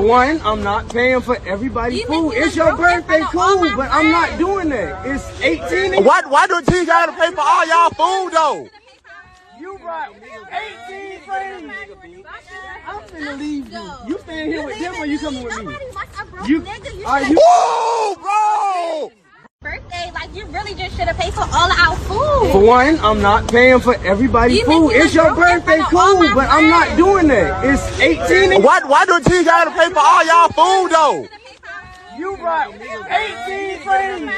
one, I'm not paying for everybody's food. It's your birthday, cool, but I'm not doing that. It's 18. Why do you gotta pay for all y'all food though? You brought 18 friends. I'm finna leave you. You staying here with them or you coming with me? Are you? Whoa, bro! Birthday, like you really just should have paid for all of our food. For one, I'm not paying for everybody's food. It's your birthday, cool, but I'm not doing that. It's 18. Why do you gotta pay for all y'all food though? You brought 18 friends.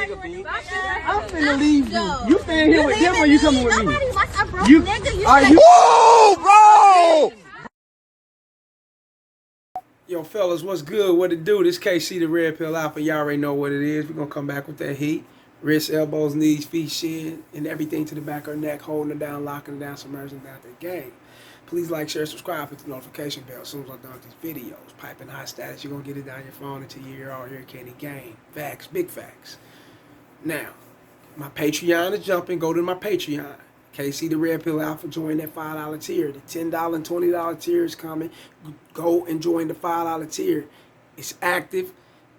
I'm finna leave you. You staying here with them or you coming with me? Are you? Whoa, bro! Yo, fellas, what's good? What it do? This KC the Red Pill Alpha. Y'all already know what it is. We're going to come back with that heat. Wrists, elbows, knees, feet, shin, and everything to the back of her neck, holding her down, locking her down, submerging down the game. Please like, share, subscribe, hit the notification bell as soon as I'm done with these videos. Piping high status, you're going to get it down your phone until you hear all here candy game. Facts, big facts. Now, my Patreon is jumping. Go to my Patreon. KC the Red Pill Alpha, join that $5 tier. The $10 and $20 tier is coming. Go and join the $5 tier. It's active.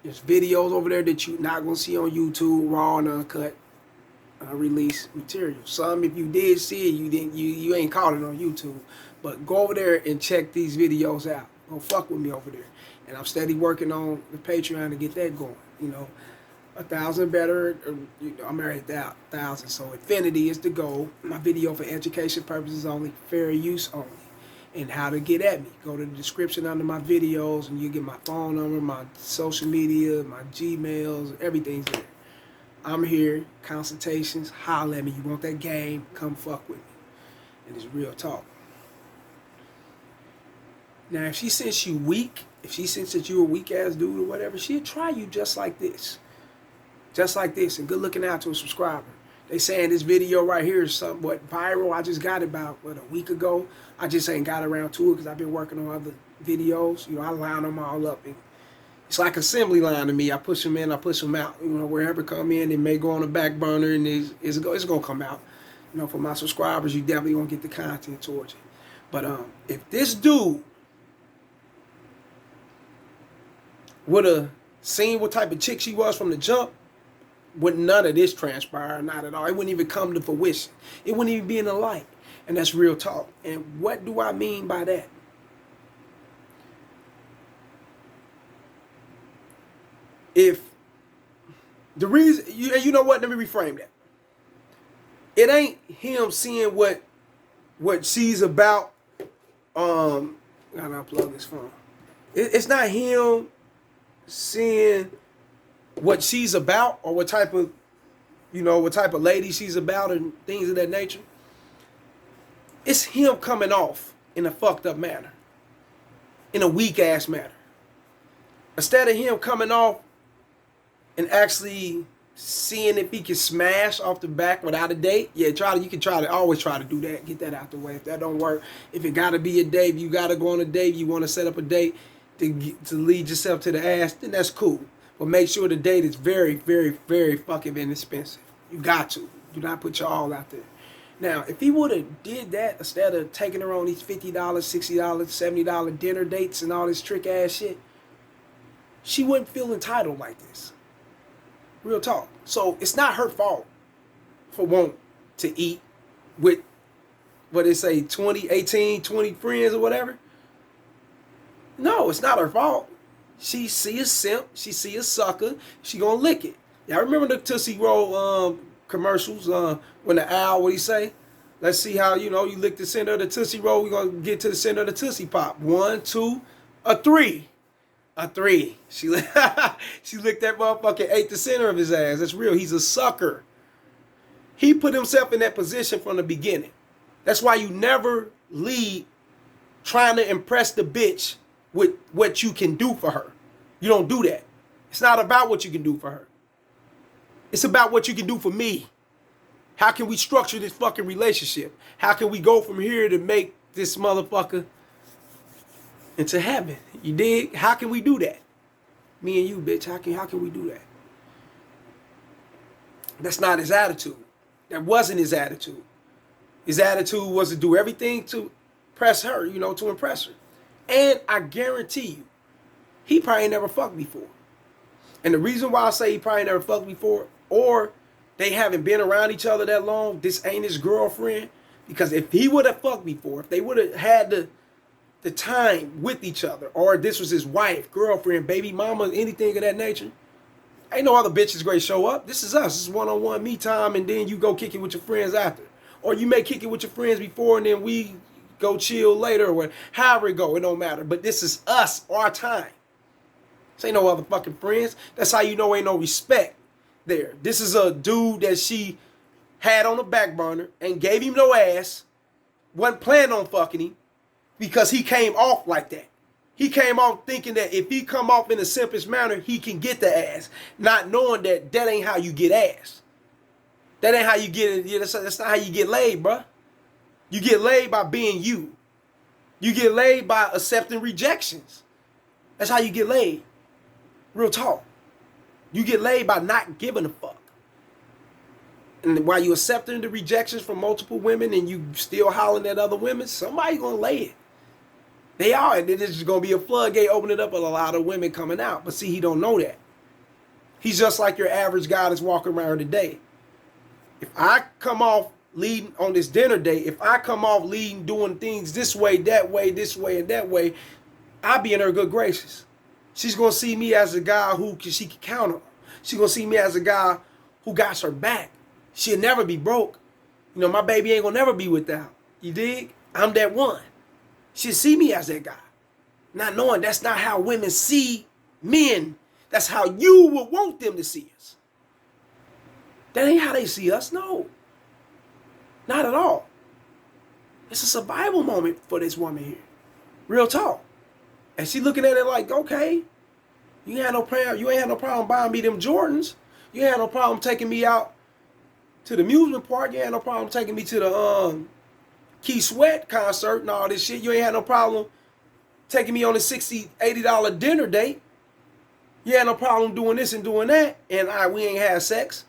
There's videos over there that you're not going to see on YouTube, raw and uncut, unreleased material. Some, if you did see it, you ain't caught it on YouTube. But go over there and check these videos out. Go fuck with me over there. And I'm steady working on the Patreon to get that going. You know, 1,000 better. I'm already at 1,000. So infinity is the goal. My video for education purposes only, fair use only. And how to get at me. Go to the description under my videos and you get my phone number, my social media, my Gmails, everything's there. I'm here, consultations, holler at me. You want that game, come fuck with me. And it's real talk. Now, if she thinks you weak, if she thinks that you're a weak-ass dude or whatever, she'll try you just like this. Just like this. And good looking out to a subscriber. They saying this video right here is somewhat viral. I just got it about, a week ago. I just ain't got around to it because I've been working on other videos. You know, I line them all up. And it's like assembly line to me. I push them in, I push them out. You know, wherever come in, it may go on the back burner and it's going to come out. You know, for my subscribers, you definitely going to get the content towards it. But if this dude would have seen what type of chick she was from the jump, would none of this transpire, not at all. It wouldn't even come to fruition. It wouldn't even be in the light. And that's real talk. And what do I mean by that? If the reason, you know what, let me reframe that. It ain't him seeing what she's about. Gotta unplug this phone. It's not him seeing what she's about or what type of lady she's about and things of that nature. It's him coming off in a fucked up manner, in a weak ass manner. Instead of him coming off and actually seeing if he can smash off the back without a date, you can always try to do that, get that out the way. If that don't work, if it gotta be a date, you gotta go on a date, you want to set up a date to lead yourself to the ass, then that's cool. But make sure the date is very, very, very fucking inexpensive. You got to. Do not put your all out there. Now, if he would have did that instead of taking her on these $50, $60, $70 dinner dates and all this trick ass shit, she wouldn't feel entitled like this. Real talk. So it's not her fault for wanting to eat with, what they say, 18, 20 friends or whatever. No, it's not her fault. She see a simp, she see a sucker, she gonna lick it. Y'all remember the Tootsie Roll commercials when the owl, what he say? Let's see how, you lick the center of the Tootsie Roll, we're gonna get to the center of the Tootsie Pop. 1, 2, a 3. A 3. She licked that motherfucker, ate the center of his ass. That's real. He's a sucker. He put himself in that position from the beginning. That's why you never lead trying to impress the bitch with what you can do for her. You don't do that. It's not about what you can do for her. It's about what you can do for me. How can we structure this fucking relationship? How can we go from here to make this motherfucker into heaven? You dig? How can we do that? Me and you, bitch. How can we do that? That's not his attitude. That wasn't his attitude. His attitude was to do everything to impress her, to impress her. And I guarantee you, he probably never fucked before. And the reason why I say he probably never fucked before, or they haven't been around each other that long, this ain't his girlfriend, because if he would have fucked before, if they would have had the time with each other, or this was his wife, girlfriend, baby mama, anything of that nature, ain't no other bitches great show up. This is us. This is one-on-one me time, and then you go kick it with your friends after. Or you may kick it with your friends before, and then we go chill later, or however it go. It don't matter. But this is us, our time. This ain't no other fucking friends. That's how you know ain't no respect there. This is a dude that she had on the back burner and gave him no ass. Wasn't planning on fucking him because he came off like that. He came off thinking that if he come off in the simplest manner, he can get the ass. Not knowing that that ain't how you get ass. That ain't how you get it. That's not how you get laid, bruh. You get laid by being you. You get laid by accepting rejections. That's how you get laid. Real talk. You get laid by not giving a fuck. And while you accepting the rejections from multiple women and you still hollering at other women, somebody gonna lay it. They are, and then it's just gonna be a floodgate opening up with a lot of women coming out. But see, he don't know that. He's just like your average guy that's walking around today. If I come off leading on this dinner date, if I come off leading, doing things this way, this way, and that way, I'll be in her good graces. She's gonna see me as a guy who she can count on. She's gonna see me as a guy who got her back. She'll never be broke. You know, my baby ain't gonna never be without. You dig? I'm that one. She'll see me as that guy. Not knowing that's not how women see men. That's how you would want them to see us. That ain't how they see us, no. Not at all. It's a survival moment for this woman here. Real talk. And she looking at it like, okay, you ain't had no problem buying me them Jordans. You ain't had no problem taking me out to the amusement park. You ain't had no problem taking me to the Key Sweat concert and all this shit. You ain't had no problem taking me on a $60, $80 dinner date. You ain't no problem doing this and doing that. And we ain't had sex.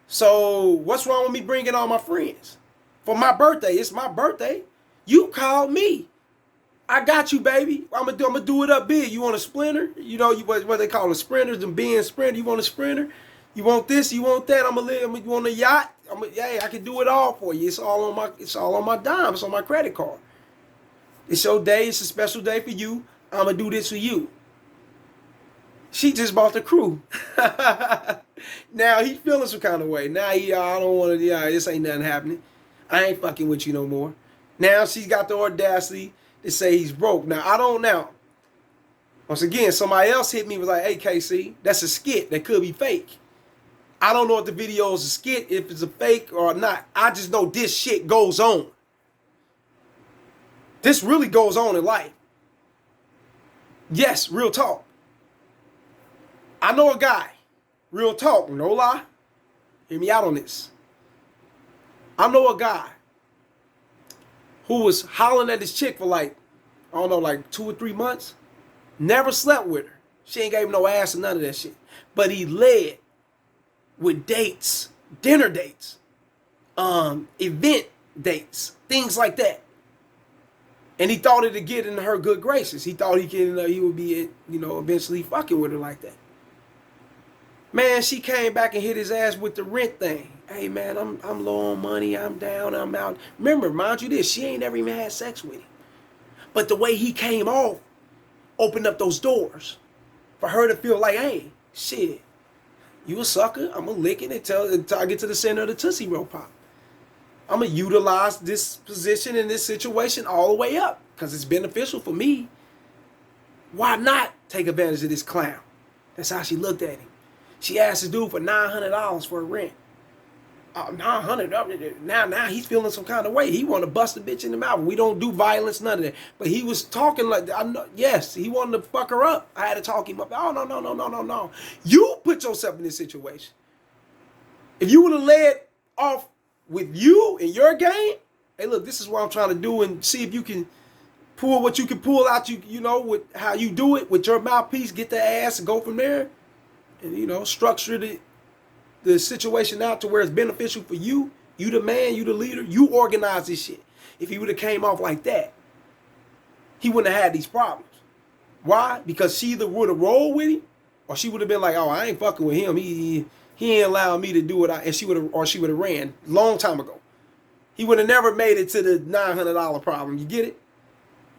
So what's wrong with me bringing all my friends? For my birthday, it's my birthday. You called me. I got you, baby. I'm gonna do it up big. You want a splinter? You know what they call the sprinters, them being sprinter. You want a sprinter? You want this? You want that? You want a yacht? Hey, I can do it all for you. It's all on my dime. It's on my credit card. It's your day. It's a special day for you. I'm gonna do this for you. She just bought the crew. Now he feeling some kind of way. Now I don't want to. This ain't nothing happening. I ain't fucking with you no more. Now she's got the audacity to say he's broke. Now I don't know. Once again, somebody else hit me and was like, "Hey KC, that's a skit. That could be fake." I don't know if the video is a skit, if it's a fake or not. I just know this shit goes on. This really goes on in life. Yes, real talk. I know a guy, real talk, no lie. Hear me out on this. I know a guy who was hollering at this chick for like 2 or 3 months. Never slept with her. She ain't gave him no ass or none of that shit. But he led with dates, dinner dates, event dates, things like that. And he thought it'd get in her good graces. He thought he would be, eventually fucking with her like that. Man, she came back and hit his ass with the rent thing. Hey man, I'm low on money. I'm down. I'm out. Remember, mind you, this she ain't never even had sex with him. But the way he came off opened up those doors for her to feel like, hey, shit, you a sucker. I'm gonna lick it until I get to the center of the Tootsie Roll Pop. I'm gonna utilize this position in this situation all the way up because it's beneficial for me. Why not take advantage of this clown? That's how she looked at him. She asked the dude for $900 for a rent. $900. Now he's feeling some kind of way. He want to bust a bitch in the mouth. We don't do violence, none of that. But he was talking like, yes, he wanted to fuck her up. I had to talk him up. Oh, no. You put yourself in this situation. If you would have led off with you and your game, hey, look, this is what I'm trying to do and see if you can pull what you can pull out, with how you do it with your mouthpiece, get the ass and go from there. And, structure the situation out to where it's beneficial for you. You the man, you the leader, you organize this shit. If he would have came off like that, he wouldn't have had these problems. Why? Because she either would have rolled with him, or she would have been like, "Oh, I ain't fucking with him. He ain't allowing me to do it." And she would have ran long time ago. He would have never made it to the $900 problem. You get it?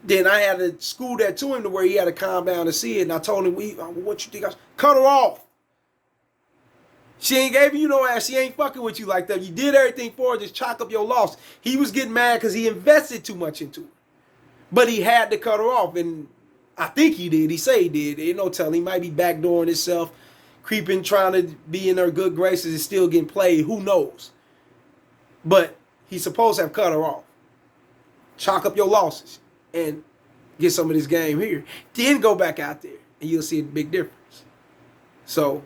Then I had to school that to him to where he had to calm down and see it. And I told him, "What you think? Cut her off. She ain't giving you no ass. She ain't fucking with you like that. You did everything for her. Just chalk up your loss." He was getting mad because he invested too much into it, but he had to cut her off, and I think he did. He say he did. Ain't no telling. He might be backdooring himself, creeping, trying to be in her good graces, and still getting played. Who knows? But he's supposed to have cut her off. Chalk up your losses and get some of this game here. Then go back out there, and you'll see a big difference. So,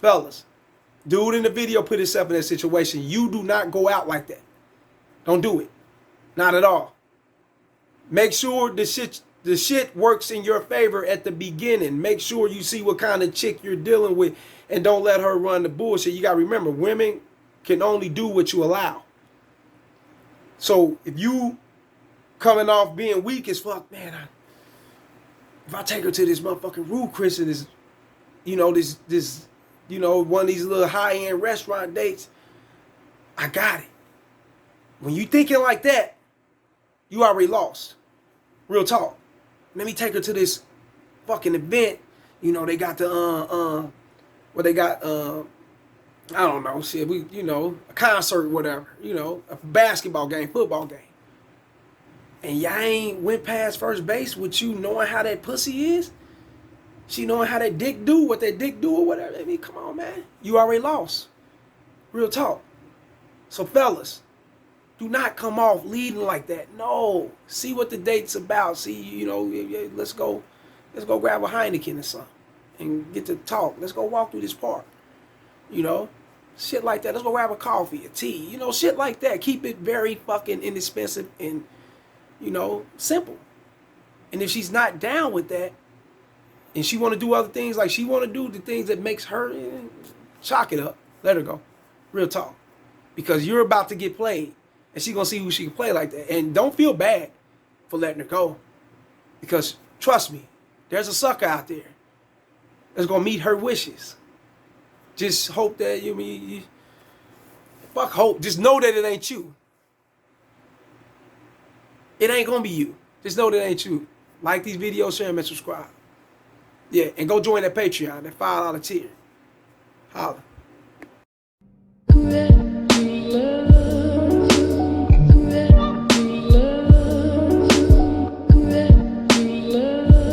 fellas, dude in the video put himself in that situation. You do not go out like that. Don't do it. Not at all. Make sure the shit works in your favor at the beginning. Make sure you see what kind of chick you're dealing with, and don't let her run the bullshit. You got to remember, women can only do what you allow. So if you coming off being weak as fuck, man, if I take her to this motherfucking Rude Chris and this, one of these little high-end restaurant dates, I got it. When you thinking like that, you already lost. Real talk. Let me take her to this fucking event. They got the I don't know, shit. A concert, whatever. A basketball game, football game. And y'all ain't went past first base with you knowing how that pussy is. She knowing how that dick do, what that dick do or whatever. I mean, come on, man. You already lost. Real talk. So, fellas, do not come off leading like that. No. See what the date's about. See, let's go grab a Heineken or something and get to talk. Let's go walk through this park. Shit like that. Let's go grab a coffee, a tea. Shit like that. Keep it very fucking inexpensive and, simple. And if she's not down with that, and she want to do other things like she want to do the things that makes her, chalk it up. Let her go. Real talk. Because you're about to get played. And she going to see who she can play like that. And don't feel bad for letting her go. Because, trust me, there's a sucker out there that's going to meet her wishes. Just hope that, fuck hope. Just know that it ain't you. It ain't going to be you. Just know that it ain't you. Like these videos, share them, and subscribe. Yeah, and go join that Patreon, that $5 tier. Holla.